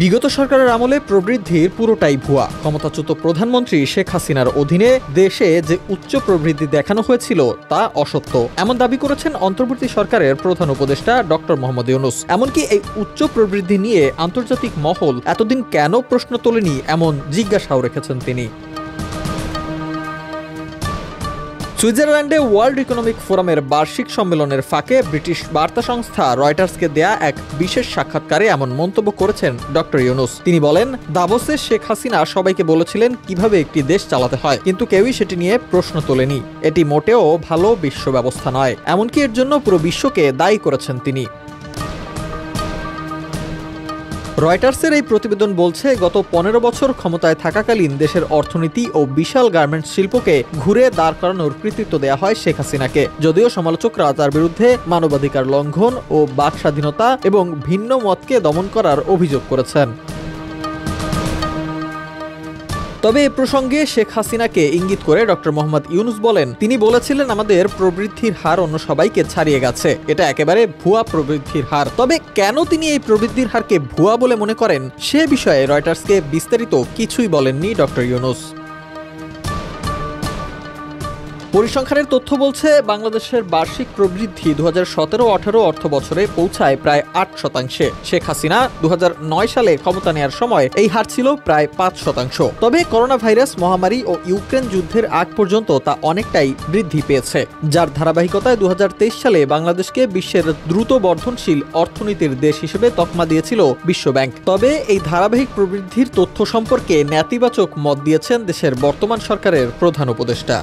বিগত সরকারের আমলে প্রবৃদ্ধির পুরোটাই ভুয়া। ক্ষমতাচ্যুত প্রধানমন্ত্রী শেখ হাসিনার অধীনে দেশে যে উচ্চ প্রবৃদ্ধি দেখানো হয়েছিল তা অসত্য, এমন দাবি করেছেন অন্তর্বর্তী সরকারের প্রধান উপদেষ্টা ডক্টর মোহাম্মদ ইউনূস। এমনকি এই উচ্চ প্রবৃদ্ধি নিয়ে আন্তর্জাতিক মহল এতদিন কেন প্রশ্ন তোলেনি এমন জিজ্ঞাসাও রেখেছেন তিনি। সুইজারল্যান্ডে ওয়ার্ল্ড ইকোনমিক ফোরামের বার্ষিক সম্মেলনের ফাঁকে ব্রিটিশ বার্তা সংস্থা রয়টার্সকে দেয়া এক বিশেষ সাক্ষাৎকারে এমন মন্তব্য করেছেন ডক্টর ইউনূস। তিনি বলেন, দাভোসে শেখ হাসিনা সবাইকে বলেছিলেন কিভাবে একটি দেশ চালাতে হয়, কিন্তু কেউই সেটি নিয়ে প্রশ্ন তোলেনি। এটি মোটেও ভালো বিশ্ব ব্যবস্থা নয়, এমনকি এর জন্য পুরো বিশ্বকে দায়ী করেছেন তিনি। রয়টার্সের এই প্রতিবেদন বলছে, গত 15 বছর ক্ষমতায় থাকাকালীন দেশের অর্থনীতি ও বিশাল গার্মেন্টস শিল্পকে ঘুরে দাঁড় করানোর কৃতিত্ব দেয়া হয় শেখ হাসিনাকে। যদিও সমালোচকরা তার বিরুদ্ধে মানবাধিকার লঙ্ঘন ও বাক স্বাধীনতা এবং ভিন্ন মতকে দমন করার অভিযোগ করেছেন। তবে এ প্রসঙ্গে শেখ হাসিনাকে ইঙ্গিত করে ডক্টর মোহাম্মদ ইউনূস বলেন, তিনি বলেছিলেন আমাদের প্রবৃদ্ধির হার অন্য সবাইকে ছাড়িয়ে গেছে, এটা একেবারে ভুয়া প্রবৃদ্ধির হার। তবে কেন তিনি এই প্রবৃদ্ধির হারকে ভুয়া বলে মনে করেন সে বিষয়ে রয়টার্সকে বিস্তারিত কিছুই বলেননি ডক্টর ইউনূস। পরিসংখ্যানের তথ্য বলছে, বাংলাদেশের বার্ষিক প্রবৃদ্ধি 2017-18 অর্থ বছরে পৌঁছায় প্রায় 8%। শেখ হাসিনা 2009 সালে ক্ষমতা নেয়ার সময় এই হার ছিল প্রায় 5%। তবে করোনা ভাইরাস মহামারী ও ইউক্রেন যুদ্ধের আগ পর্যন্ত তা অনেকটাই বৃদ্ধি পেয়েছে, যার ধারাবাহিকতায় 2023 সালে বাংলাদেশকে বিশ্বের দ্রুত বর্ধনশীল অর্থনীতির দেশ হিসেবে তকমা দিয়েছিল বিশ্বব্যাংক। তবে এই ধারাবাহিক প্রবৃদ্ধির তথ্য সম্পর্কে নেতিবাচক মত দিয়েছেন দেশের বর্তমান সরকারের প্রধান উপদেষ্টা।